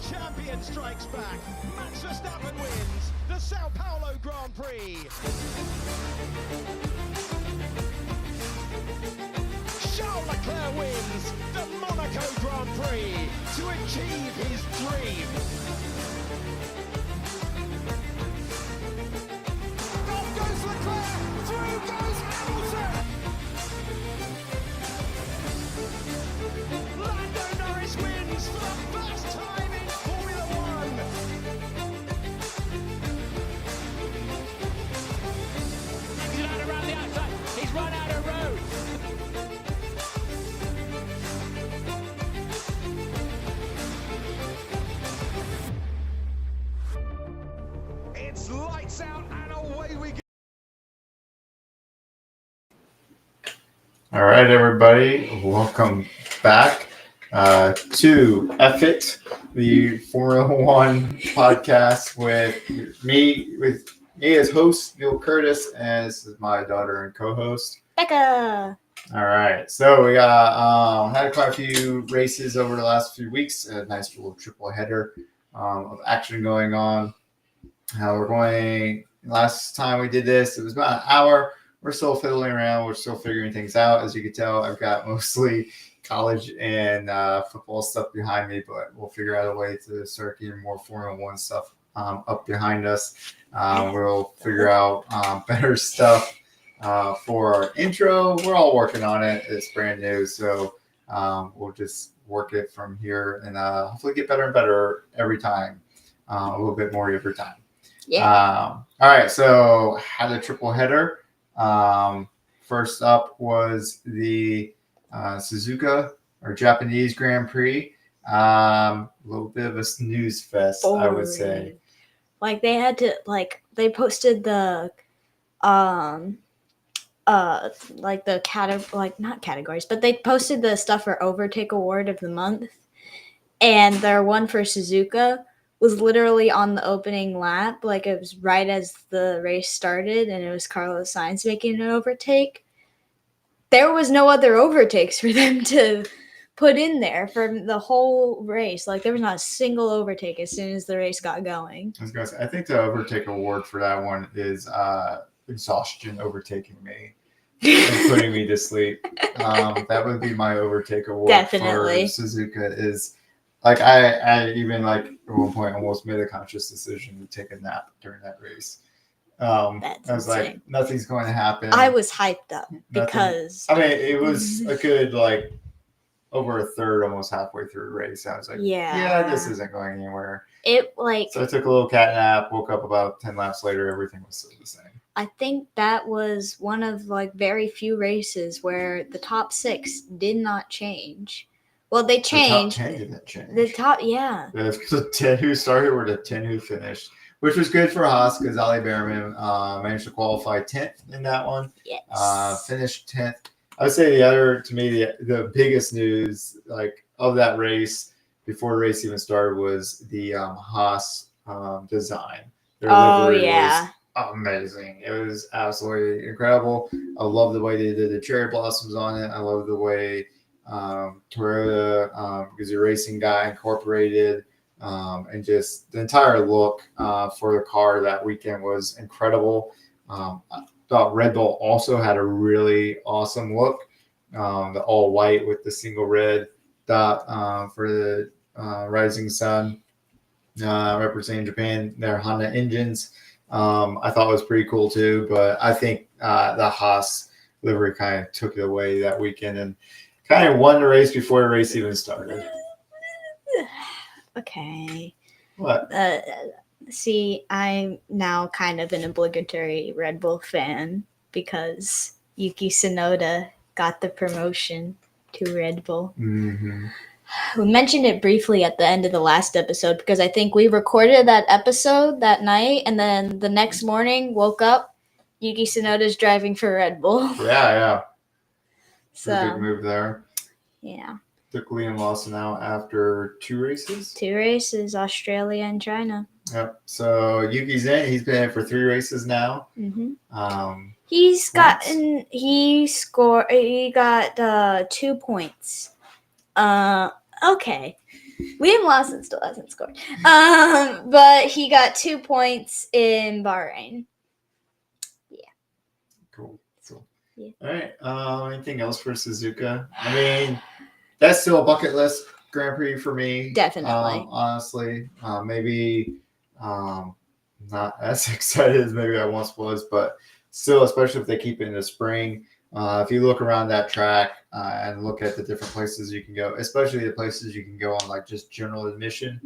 Champion strikes back. Max Verstappen wins the Sao Paulo Grand Prix. Charles Leclerc wins the Monaco Grand Prix to achieve his dream. Off goes Leclerc, through goes Hamilton. Lando Norris wins for the first time in Formula One. He's run around the outside. He's run out of road. It's lights out and away we go. All right, everybody, welcome back to F-It, the Formula One podcast with me as host, Neil Curtis, and this is my daughter and co-host, Bekah. All right, so we got had quite a few races over the last few weeks, a nice little triple header of action going on. We're going, last time we did this, it was about an hour. We're still fiddling around. We're still figuring things out. As you can tell, I've got mostly college and football stuff behind me, but we'll figure out a way to start getting more Formula One stuff up behind us. We'll figure out better stuff for our intro. We're all working on it. It's brand new, so we'll just work it from here and hopefully get better and better every time, a little bit more every time. Yeah. All right, so had a triple header. First up was the Suzuka or Japanese Grand Prix. A little bit of a snooze fest, I would say. Like they had to they posted the like the not categories, but they posted the stuff for Overtake Award of the month, and their one for Suzuka was literally on the opening lap. Like it was right as the race started, and it was Carlos Sainz making an overtake. There was no other overtakes for them to put in there for the whole race. Like there was not a single overtake as soon as the race got going. I was gonna say, I think the overtake award for that one is exhaustion overtaking me and putting me to sleep. That would be my overtake award. Definitely. For Suzuka is like I even like at one point almost made a conscious decision to take a nap during that race. That's I was insane. like, nothing's going to happen. I was hyped up because it was a good over a third, almost halfway through the race. I was like, yeah, this isn't going anywhere. So I took a little cat nap, woke up about 10 laps later, everything was still the same. I think that was one of very few races where the top 6 did not change. Well, they changed. The top 10 didn't change. The top, yeah. The 10 who started were the 10 who finished, which was good for Haas because Ali Behrman managed to qualify 10th in that one. Yes. Finished 10th. I would say the biggest news of that race before the race even started was the Haas design. Their livery was amazing. It was absolutely incredible. I love the way they did the cherry blossoms on it. I love the way Toyota, because the racing guy, incorporated and just the entire look for the car that weekend was incredible. I thought Red Bull also had a really awesome look. The all white with the single red dot for the rising sun, representing Japan, their Honda engines. I thought was pretty cool too, but I think the Haas livery kind of took it away that weekend and kind of won the race before the race even started. Okay. What? See, I'm now kind of an obligatory Red Bull fan because Yuki Tsunoda got the promotion to Red Bull. Mm-hmm. We mentioned it briefly at the end of the last episode because I think we recorded that episode that night, and then the next morning woke up, Yuki Tsunoda's driving for Red Bull. Yeah. So big move there. Yeah. Took Liam Lawson out after 2 races. 2 races, Australia and China. Yep. So Yuki's in. He's been in for 3 races now. Mm-hmm. He got 2 points. Okay. Liam Lawson still hasn't scored. But he got 2 points in Bahrain. Cool. Yeah. All right. Anything else for Suzuka? I mean, that's still a bucket list Grand Prix for me. Definitely. Honestly, maybe not as excited as maybe I once was, but still, especially if they keep it in the spring. If you look around that track and look at the different places you can go, especially the places you can go on like just general admission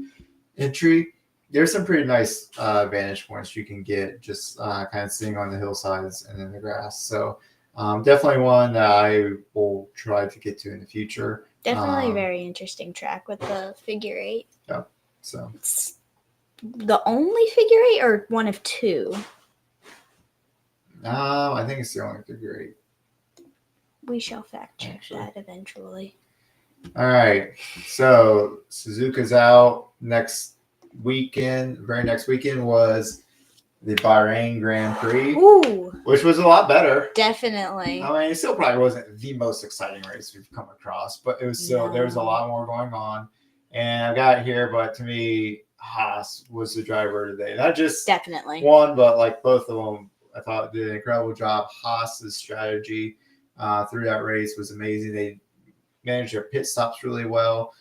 entry, there's some pretty nice vantage points you can get just kind of sitting on the hillsides and in the grass. So definitely one that I will try to get to in the future. Definitely a very interesting track with the figure eight. Yeah. So it's the only figure eight or one of two? I think it's the only figure eight. We shall fact check that eventually. All right. So Suzuka's out next weekend. Very next weekend was the Bahrain Grand Prix. Ooh, which was a lot better. Definitely. I mean, it still probably wasn't the most exciting race we've come across, but it was still there was a lot more going on. And I got here, but to me, Haas was the driver today. Not just definitely one, but like both of them. I thought did an incredible job. Haas's strategy through that race was amazing. They managed their pit stops really well.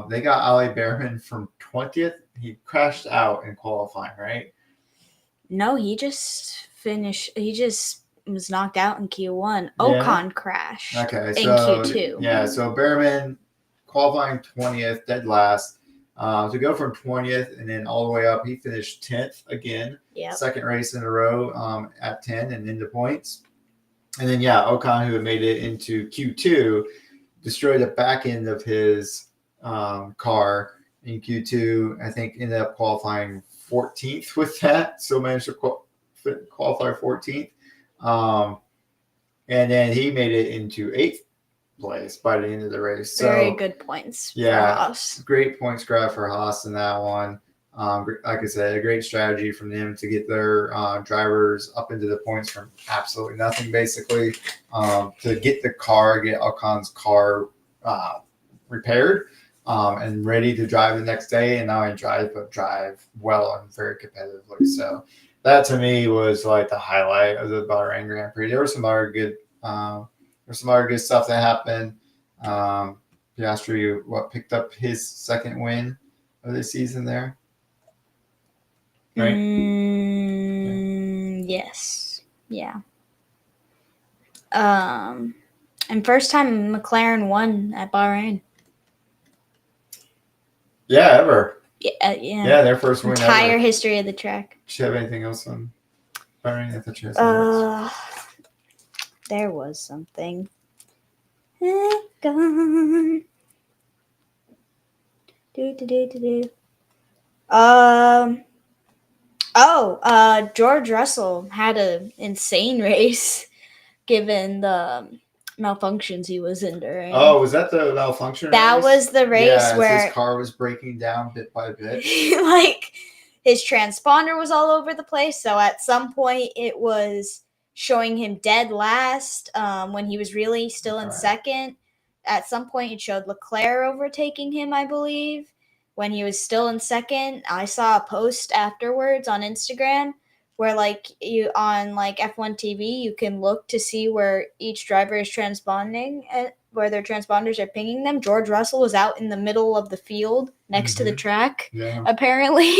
They got Ali Behrman from 20th. He crashed out in qualifying, right? No, he just finished. He just was knocked out in Q1. Ocon crashed in Q2. Yeah, so Behrman qualifying 20th, dead last. To go from 20th and then all the way up, he finished 10th again. Yeah. Second race in a row at 10 and into points. And then, Ocon, who had made it into Q2, destroyed the back end of his car in Q2. I think ended up qualifying 14th with that. So managed to qualify 14th. And then he made it into 8th place by the end of the race. Very good points for Haas. Great points grab for Haas in that one. Like I said, a great strategy from them to get their drivers up into the points from absolutely nothing, basically, to get Ocon's car repaired and ready to drive the next day. And not only drive, but drive well and very competitively. So that to me was like the highlight of the Bahrain Grand Prix. There was some other good stuff that happened. Piastri picked up his second win of the season there. Right? Yes. Yeah. And first time McLaren won at Bahrain. Yeah, ever. Yeah. Yeah, their first win entire ever. History of the track. Do you have anything else on Bahrain? I thought you had something else. There was something. Gone. George Russell had an insane race given the malfunctions he was enduring. Oh, was that the malfunction That race? was the race where his car was breaking down bit by bit. like his transponder was all over the place. So at some point it was showing him dead last when he was really still in second. At some point it showed Leclerc overtaking him, I believe, when he was still in second. I saw a post afterwards on Instagram where you on F1 TV, you can look to see where each driver is transponding, where their transponders are pinging them. George Russell was out in the middle of the field next to the track, apparently.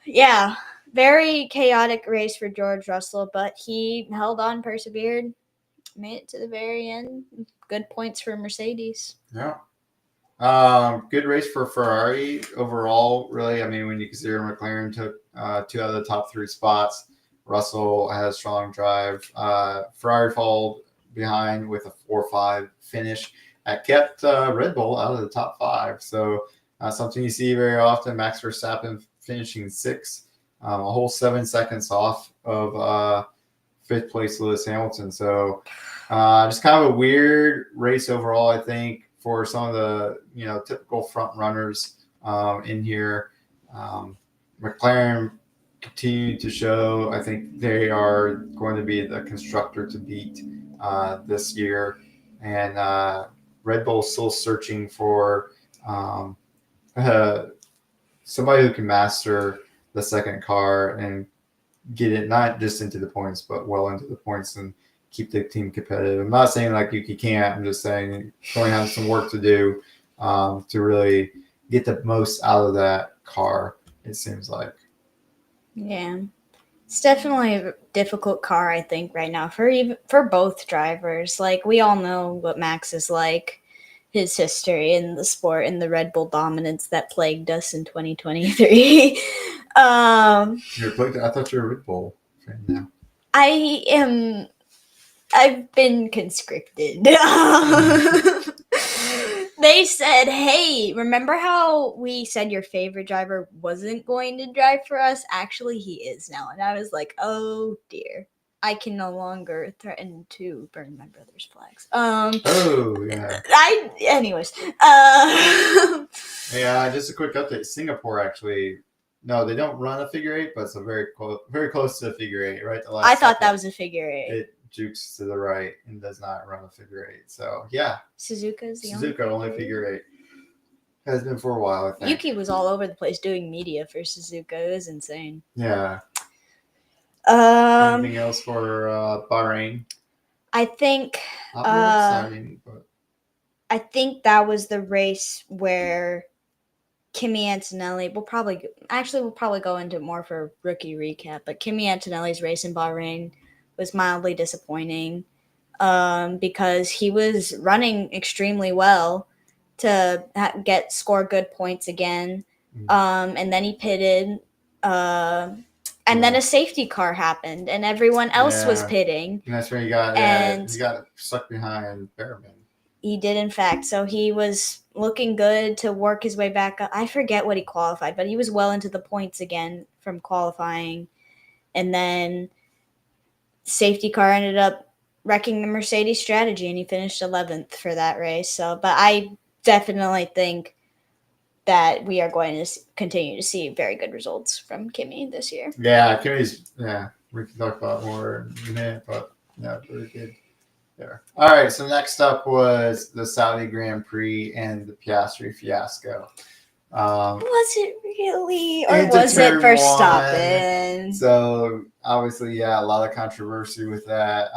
Yeah, very chaotic race for George Russell, but he held on, persevered, made it to the very end. Good points for Mercedes. Yeah. Good race for Ferrari overall, really. I mean, when you consider McLaren took 2 out of the top 3 spots, Russell had a strong drive. Ferrari followed behind with a 4-5 finish that kept Red Bull out of the top 5. So something you see very often, Max Verstappen finishing 6th, a whole 7 seconds off of 5th place Lewis Hamilton. So just kind of a weird race overall, I think, for some of the typical front runners in here. McLaren continue to show. I think they are going to be the constructor to beat this year, and Red Bull's still searching for somebody who can master the second car and get it not just into the points, but well into the points and keep the team competitive. I'm not saying like Yuki can't. I'm just saying he's going to have some work to do to really get the most out of that car, it seems like. Yeah. It's definitely a difficult car, I think, right now for both drivers. Like, we all know what Max is like, his history in the sport and the Red Bull dominance that plagued us in 2023. I thought you were a Red Bull fan now. I've been conscripted. They said, hey, remember how we said your favorite driver wasn't going to drive for us? Actually, he is now. And I was like, oh dear. I can no longer threaten to burn my brother's flags. Oh, yeah. Anyways. Yeah, just a quick update. Singapore actually, no, they don't run a figure eight, but it's a very close to a figure eight, right? I thought that was a figure eight. It jukes to the right and does not run a figure eight. So, yeah. Suzuka's the only figure eight. Has been for a while, I think. Yuki was all over the place doing media for Suzuka. It was insane. Yeah. Anything else for Bahrain? I think exciting, but I think that was the race where Kimi Antonelli we'll probably go into more for rookie recap, but Kimi Antonelli's race in Bahrain was mildly disappointing because he was running extremely well to score good points again, and then he pitted. And then a safety car happened, and everyone else was pitting. And that's where he got stuck behind Behrman. He did, in fact. So he was looking good to work his way back up. I forget what he qualified, but he was well into the points again from qualifying. And then safety car ended up wrecking the Mercedes strategy, and he finished 11th for that race. So, but I definitely think that we are going to continue to see very good results from Kimi this year. Yeah, we can talk about more in a minute, but yeah, very good there. All right, so next up was the Saudi Grand Prix and the Piastri fiasco. Was it really, or was it Verstappen? So obviously, yeah, a lot of controversy with that.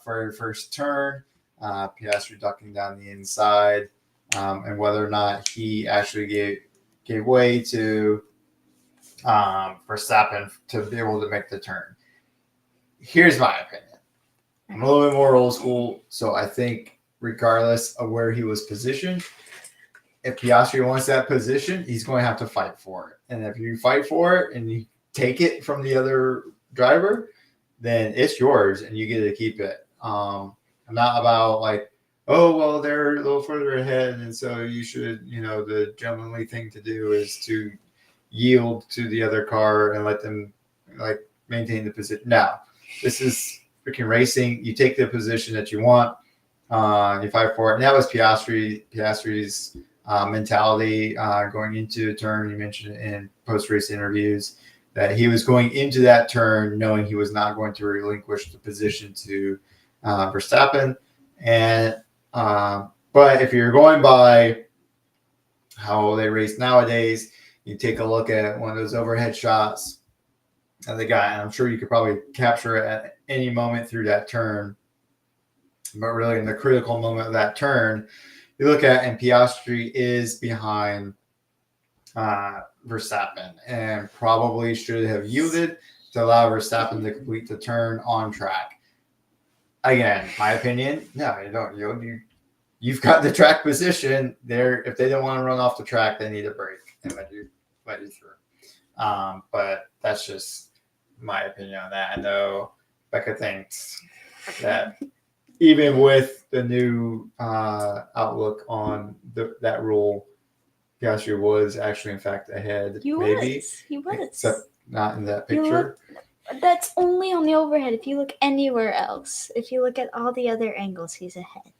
For the first turn, Piastri ducking down the inside. And whether or not he actually gave way to Verstappen to be able to make the turn. Here's my opinion. I'm a little bit more old school, so I think regardless of where he was positioned, if Piastri wants that position, he's going to have to fight for it. And if you fight for it and you take it from the other driver, then it's yours and you get to keep it. I'm not about like, oh, well, they're a little further ahead, and so you should, the gentlemanly thing to do is to yield to the other car and let them, maintain the position. Now, this is freaking racing. You take the position that you want, you fight for it. And that was Piastri's mentality going into the turn. He mentioned it in post-race interviews that he was going into that turn knowing he was not going to relinquish the position to Verstappen. And but if you're going by how they race nowadays, you take a look at one of those overhead shots of the guy, and I'm sure you could probably capture it at any moment through that turn. But really, in the critical moment of that turn, you look at, and Piastri is behind Verstappen and probably should have yielded to allow Verstappen to complete the turn on track. Again, my opinion, no, you don't yield. You've got the track position there. If they don't want to run off the track, they need a break and let you through. But that's just my opinion on that. I know Bekah thinks that even with the new outlook on that rule, Piastri was actually, in fact, ahead. He was. Except not in that picture. That's only on the overhead. If you look anywhere else, if you look at all the other angles, he's ahead.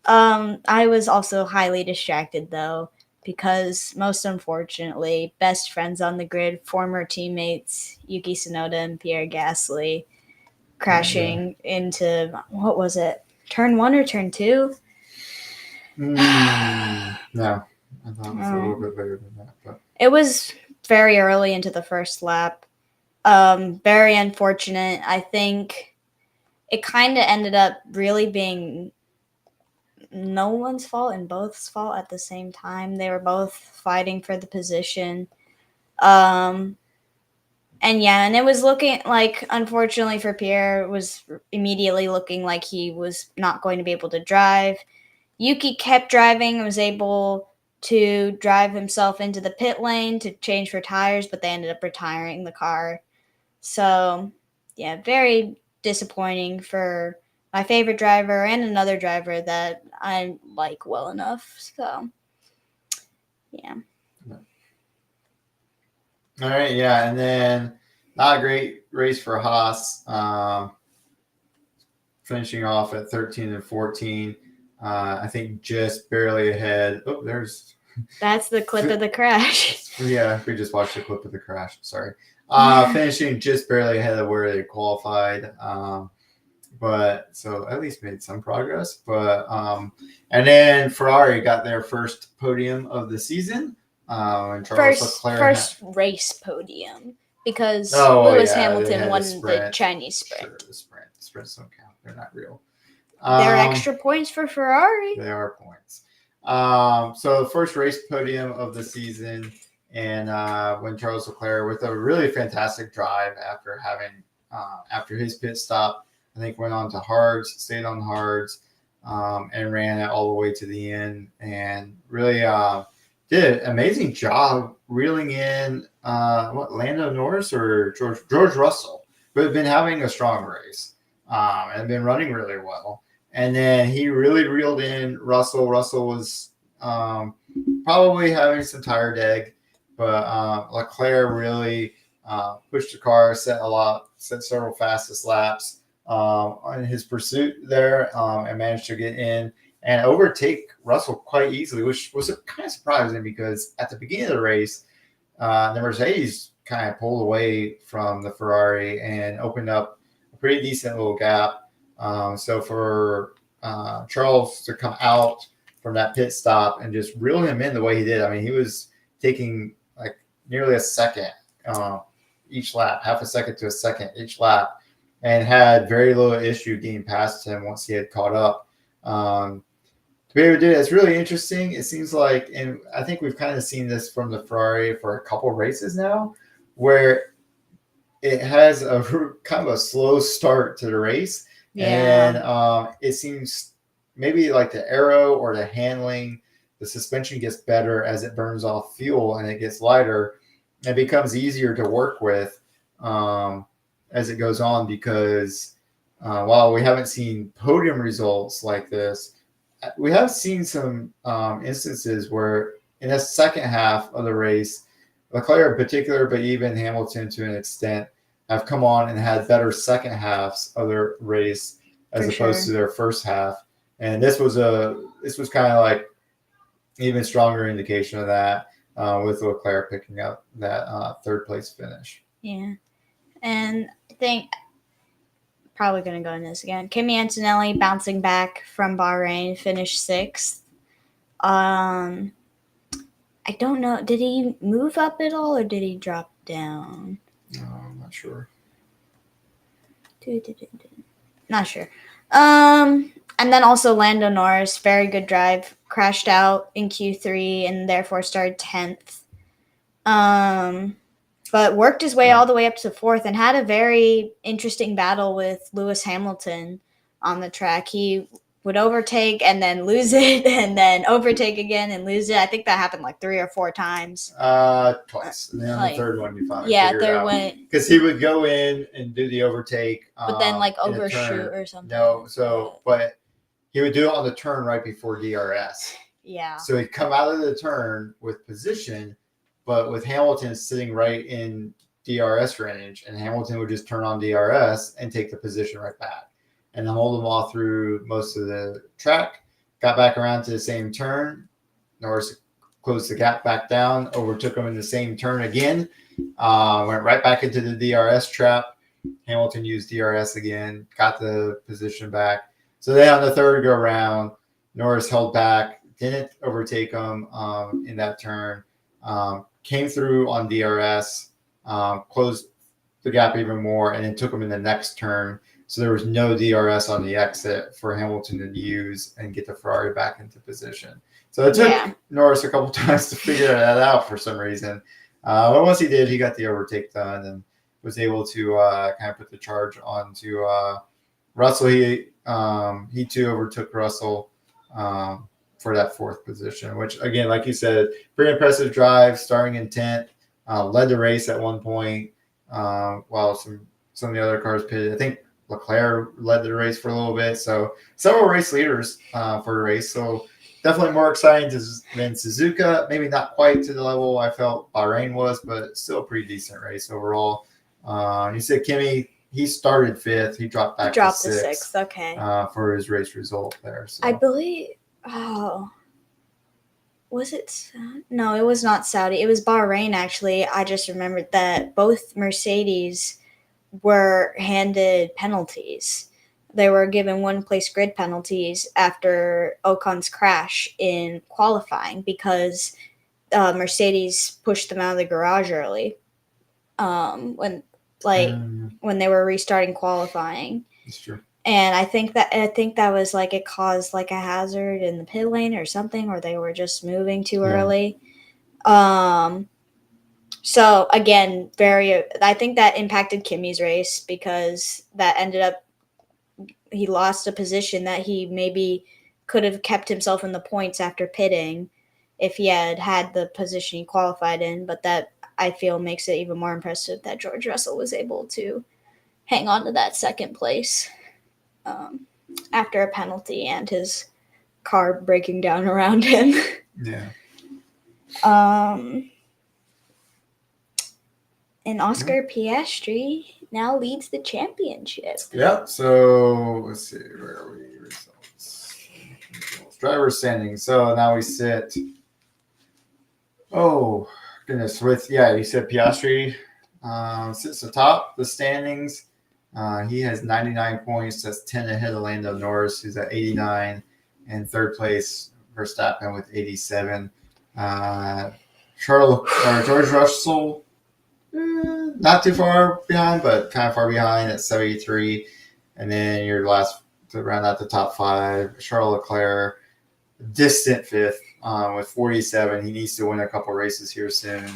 I was also highly distracted, though, because most unfortunately, best friends on the grid, former teammates, Yuki Tsunoda and Pierre Gasly, crashing into, what was it, turn 1 or turn 2? No, I thought it was a little bit later than that. But It was very early into the first lap. Very unfortunate. I think it kind of ended up really being no one's fault and both's fault at the same time. They were both fighting for the position. And it was looking like, unfortunately for Pierre, it was immediately looking like he was not going to be able to drive. Yuki kept driving, was able to drive himself into the pit lane to change for tires, but they ended up retiring the car. So, yeah, very disappointing for my favorite driver and another driver that I like well enough. So, yeah. all right, yeah, and then not a great race for Haas, finishing off at 13 and 14. I think just barely ahead. Oh, That's the clip of the crash. Yeah, we just watched the clip of the crash. Sorry. Finishing just barely ahead of where they qualified. But so at least made some progress. But and then Ferrari got their first podium of the season. And Charles Leclerc first race podium because Lewis Hamilton won the Chinese sprint. Sure, the sprints don't count; they're not real. They're extra points for Ferrari. They are points. So the first race podium of the season, and when Charles Leclerc with a really fantastic drive after his pit stop, I think went on to hards, stayed on hards, and ran it all the way to the end, and really did an amazing job reeling in Lando Norris or George Russell, who had been having a strong race and been running really well. And then he really reeled in Russell. Russell was probably having some tire deg, but Leclerc really pushed the car, set several fastest laps on his pursuit there, and managed to get in and overtake Russell quite easily, which was kind of surprising because at the beginning of the race, the Mercedes kind of pulled away from the Ferrari and opened up a pretty decent little gap. So for Charles to come out from that pit stop and just reel him in the way he did, I mean, he was taking like nearly a second each lap, half a second to a second each lap, and had very little issue getting past him once he had caught up. To be able to do it, it's really interesting. It seems like, and I think we've kind of seen this from the Ferrari for a couple races now, where it has a kind of a slow start to the race. Yeah. And it seems maybe like the aero or the handling, the suspension gets better as it burns off fuel and it gets lighter. It becomes easier to work with as it goes on because while we haven't seen podium results like this, we have seen some instances where in the second half of the race, Leclerc in particular, but even Hamilton to an extent, have come on and had better second halves of their race as opposed to their first half. And this was kind of like even stronger indication of that with Leclerc picking up that third place finish. Yeah. And I think probably going to go in this again. Kimi Antonelli bouncing back from Bahrain, finished 6th. I don't know. Did he move up at all or did he drop down? No, I'm not sure. Not sure. And then also Lando Norris, very good drive, crashed out in Q3 and therefore started 10th. But worked his way all the way up to 4th and had a very interesting battle with Lewis Hamilton on the track. He would overtake and then lose it and then overtake again and lose it. I think that happened like 3 or 4 times. Twice. And then on the third one, you finally figured it out. Because he would go in and do the overtake. But then like overshoot or something. No, but he would do it on the turn right before DRS. Yeah. So he'd come out of the turn with position, but with Hamilton sitting right in DRS range, and Hamilton would just turn on DRS and take the position right back. And then hold them all through most of the track, got back around to the same turn. Norris closed the gap back down, overtook him in the same turn again, went right back into the DRS trap. Hamilton used DRS again, got the position back. So then on the third go round, Norris held back didn't overtake him in that turn. Came through on DRS, closed the gap even more, and then took him in the next turn. So there was no DRS on the exit for Hamilton to use and get the Ferrari back into position. So it took Norris a couple times to figure that out for some reason. But once he did, he got the overtake done and was able to kind of put the charge onto Russell. He too overtook Russell for that fourth position, which, again, like you said, pretty impressive drive, starting in 10th, led the race at one point while some of the other cars pitted. I think Leclerc led the race for a little bit. So several race leaders for the race. So definitely more exciting than Suzuka. Maybe not quite to the level I felt Bahrain was, but still a pretty decent race overall. You said Kimi, he started 5th. He dropped back to 6th. Okay. For his race result there. So. I believe. Was it? No, it was not Saudi. It was Bahrain, actually. I just remembered that both Mercedes were handed penalties. They were given one-place grid penalties after Ocon's crash in qualifying because Mercedes pushed them out of the garage early when they were restarting qualifying. That's true. And I think that was like it caused like a hazard in the pit lane or something, or they were just moving too early. So again, I think that impacted Kimi's race because that ended up he lost a position that he maybe could have kept himself in the points after pitting if he had the position he qualified in. But that I feel makes it even more impressive that George Russell was able to hang on to that second place after a penalty and his car breaking down around him. Yeah. And Oscar Piastri now leads the championship. Yep. So let's see. Where are we? Results. Driver standings. So now we sit. Oh goodness! You said Piastri sits atop the standings. He has 99 points. That's 10 ahead of Lando Norris, who's at 89, and third place Verstappen with 87. George Russell. Not too far behind, but kind of far behind at 73. And then your last to round out the top 5, Charles Leclerc, distant 5th with 47. He needs to win a couple races here soon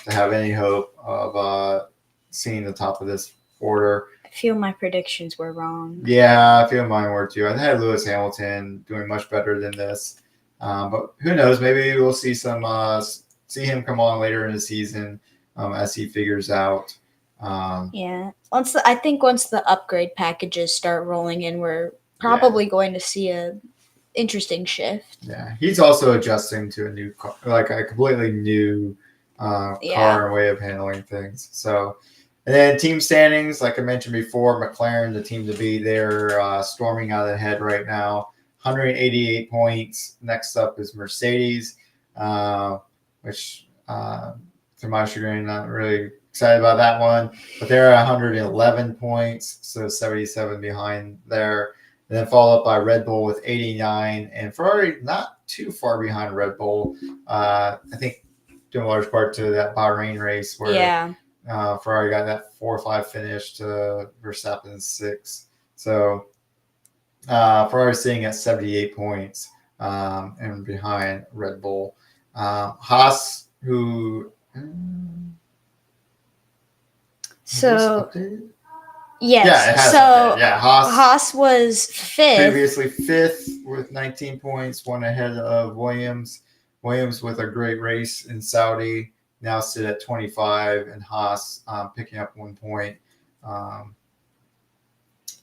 to have any hope of seeing the top of this order. I feel my predictions were wrong. Yeah, I feel mine were too. I had Lewis Hamilton doing much better than this. But who knows? Maybe we'll see see him come on later in the season. As he figures out. I think once the upgrade packages start rolling in, we're probably going to see a interesting shift. Yeah, he's also adjusting to a new car, like a completely new car and way of handling things. So, and then team standings, like I mentioned before, McLaren, the team to beat, they're storming out ahead right now, 188 points. Next up is Mercedes, which. To my chagrin, not really excited about that one. But they're at 111 points, so 77 behind there. And then followed up by Red Bull with 89. And Ferrari not too far behind Red Bull. I think due in large part to that Bahrain race where Ferrari got that 4-5 finish to Verstappen's 6. So Ferrari's sitting at 78 points and behind Red Bull. Haas, who... So, yes. Yeah, it has so yeah, Haas was 5th. Previously 5th with 19 points, one ahead of Williams. Williams with a great race in Saudi now sit at 25, and Haas picking up 1 point.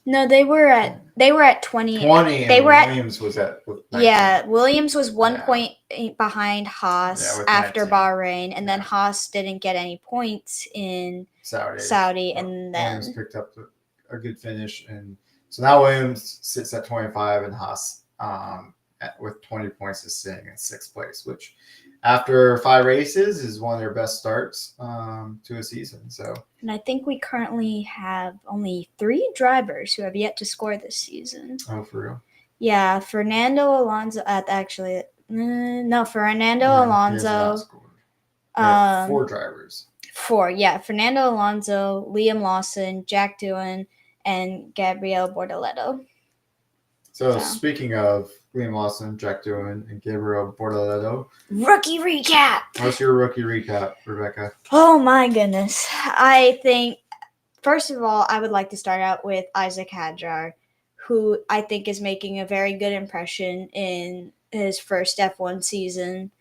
No, they were at 20. 20. They were Williams was at 19. Yeah, Williams was 1 point behind Haas after 19. Bahrain, and then Haas didn't get any points in Saudi, and then Williams picked up a good finish, and so now Williams sits at 25, and Haas with 20 points is sitting in 6th place, which after 5 races is one of their best starts to a season. So, and I think we currently have only 3 drivers who have yet to score this season. Oh, for real? Yeah, Fernando Alonso. Actually, No, Fernando No, he has Alonso. not scored. Yeah, 4 Um, drivers. 4, yeah. Fernando Alonso, Liam Lawson, Jack Doohan, and Gabriel Bortoleto. So, So. speaking of Liam Lawson, Jack Doohan, and Gabriel Bortoleto, Rookie recap. what's your rookie recap, Rebecca? Oh my goodness. I think, first of all, I would like to start out with Isaac Hadjar, who I think is making a very good impression in his first F1 season.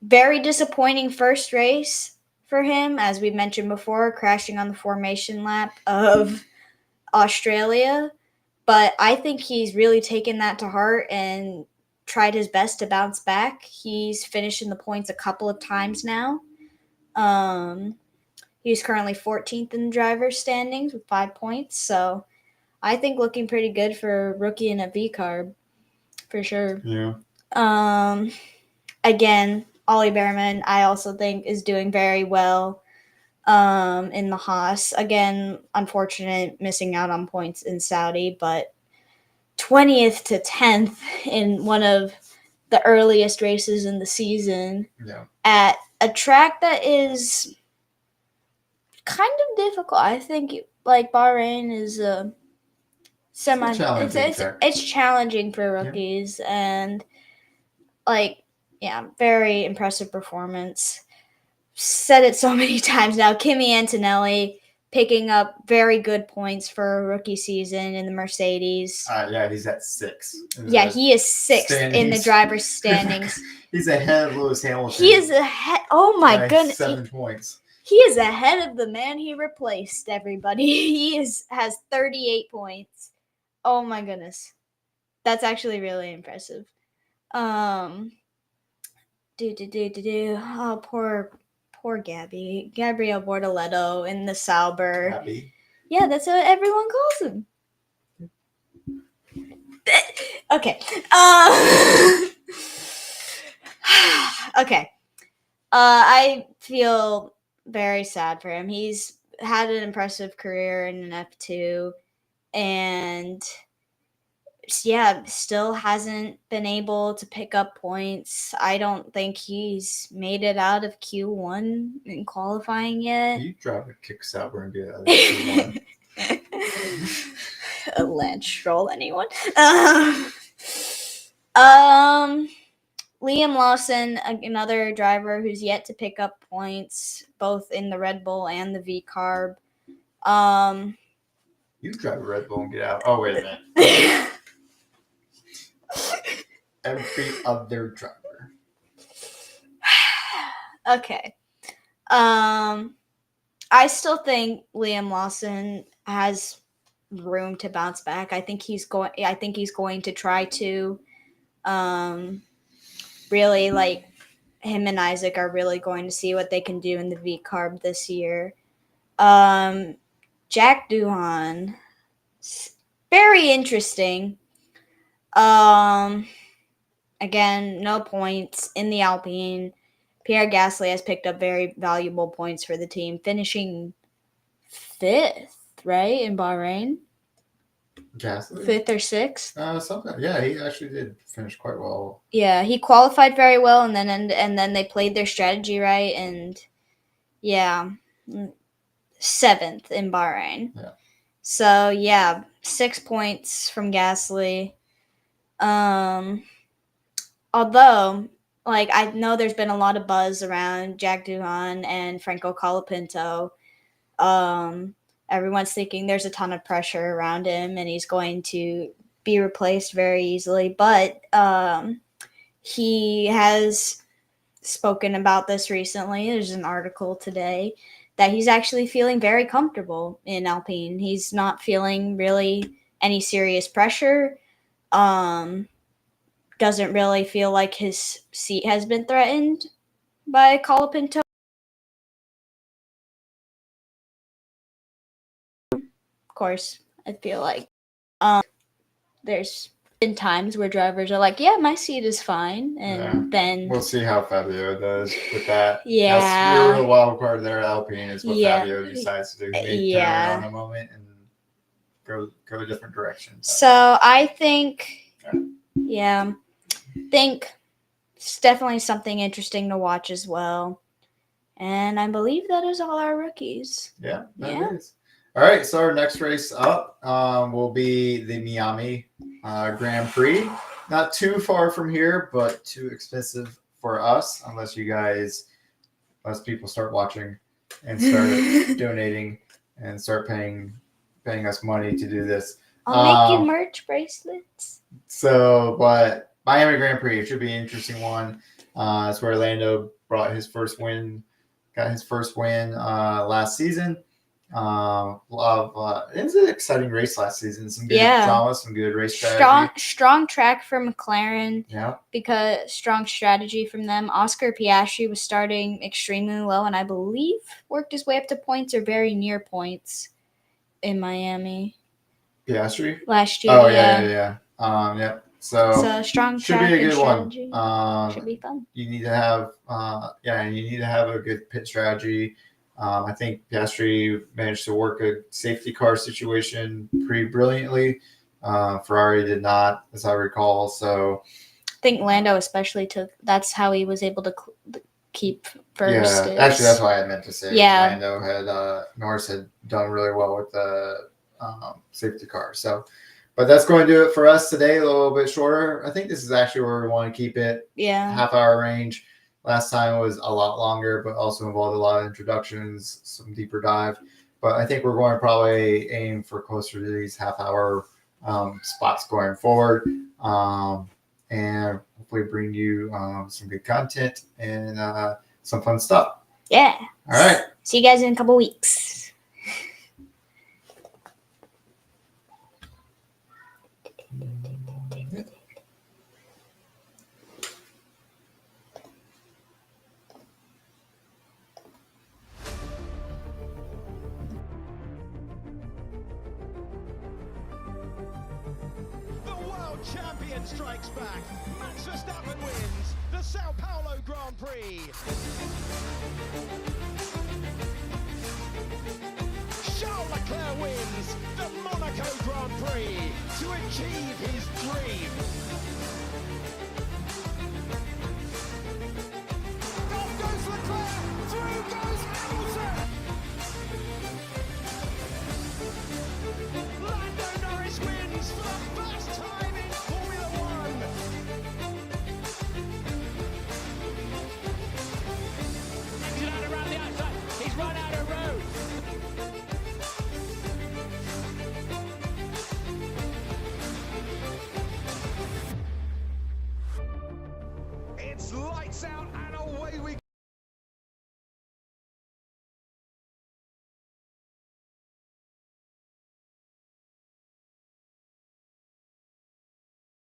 Very disappointing first race for him, as we mentioned before, crashing on the formation lap of Australia. But I think he's really taken that to heart and tried his best to bounce back. He's finished in the points a couple of times now. He's currently 14th in the driver's standings with 5 points. So I think looking pretty good for a rookie in a V-carb for sure. Yeah. Again, Ollie Behrman, I also think, is doing very well in the Haas. Again, unfortunate missing out on points in Saudi, but 20th to 10th in one of the earliest races in the season at a track that is kind of difficult. I think like Bahrain is a semi it's challenging for rookies and like very impressive performance. Said it so many times now. Kimi Antonelli picking up very good points for a rookie season in the Mercedes. Yeah, he's at 6. Yeah, he is 6th in the driver's standings. He's ahead of Lewis Hamilton. He is ahead. Oh my goodness. 7 points. He is ahead of the man he replaced, everybody. He has 38 points. Oh my goodness. That's actually really impressive. Oh, poor Gabby. Gabriel Bortoleto in the Sauber. Gabby. Yeah, that's what everyone calls him. Okay. Okay. I feel very sad for him. He's had an impressive career in an F2 and still hasn't been able to pick up points. I don't think he's made it out of Q1 in qualifying yet. You drive a kick Sauber and get out of Q1. A Lance Stroll, anyone? Liam Lawson, another driver who's yet to pick up points, both in the Red Bull and the V-Carb. You drive a Red Bull and get out. Oh, wait a minute. Every other driver. Okay. I still think Liam Lawson has room to bounce back. I think he's going to try to really, like, him and Isaac are really going to see what they can do in the V-Carb this year. Jack Doohan, very interesting. Again, no points in the Alpine. Pierre Gasly has picked up very valuable points for the team, finishing 5th, right, in Bahrain? Gasly? 5th or 6th? Something. Yeah, he actually did finish quite well. Yeah, he qualified very well, and then they played their strategy right, and 7th in Bahrain. Yeah. So 6 points from Gasly. Although, like, I know there's been a lot of buzz around Jack Doohan and Franco Colapinto. Everyone's thinking there's a ton of pressure around him and he's going to be replaced very easily. But he has spoken about this recently. There's an article today that he's actually feeling very comfortable in Alpine. He's not feeling really any serious pressure. Doesn't really feel like his seat has been threatened by Colapinto. Of course, I feel like there's been times where drivers are like, my seat is fine. And then we'll see how Fabio does with that. Yeah. That's your real wild card there at Alpine is what Fabio decides to do. He may turn around a moment and go a different direction. So I think, think it's definitely something interesting to watch as well. And I believe that is all our rookies. Yeah, that is. All right, so our next race up will be the Miami Grand Prix. Not too far from here, but too expensive for us unless people start watching and start donating and start paying us money to do this. I'll make you merch bracelets. So, but Miami Grand Prix, it should be an interesting one. It's where Lando got his first win last season. It was an exciting race last season. Some good drama, some good race strategy. Strong track for McLaren. Yeah. Because strong strategy from them. Oscar Piastri was starting extremely low and I believe worked his way up to points or very near points in Miami. Piastri? Last year. Oh, yeah. Yep. So strong should track be a good strategy. one. Should be fun. You need to have and you need to have a good pit strategy. I think Piastri managed to work a safety car situation pretty brilliantly. Ferrari did not, as I recall. So I think Lando especially that's how he was able to keep first. Yeah, actually, that's what I meant to say. Yeah. Lando Norris had done really well with the safety car. So, but that's going to do it for us today. A little bit shorter. I think this is actually where we want to keep it. Yeah. Half-hour range. Last time was a lot longer, but also involved a lot of introductions, some deeper dive. But I think we're going to probably aim for closer to these half-hour spots going forward, and hopefully bring you some good content and some fun stuff. Yeah. All right. See you guys in a couple weeks. Champion strikes back. Max Verstappen wins the Sao Paulo Grand Prix. Charles Leclerc wins the Monaco Grand Prix to achieve his dream. Off goes Leclerc, through goes Hamilton. Lando Norris wins for the first time in Formula One. He's out around the outside. He's run out of road. It's lights out and away we go.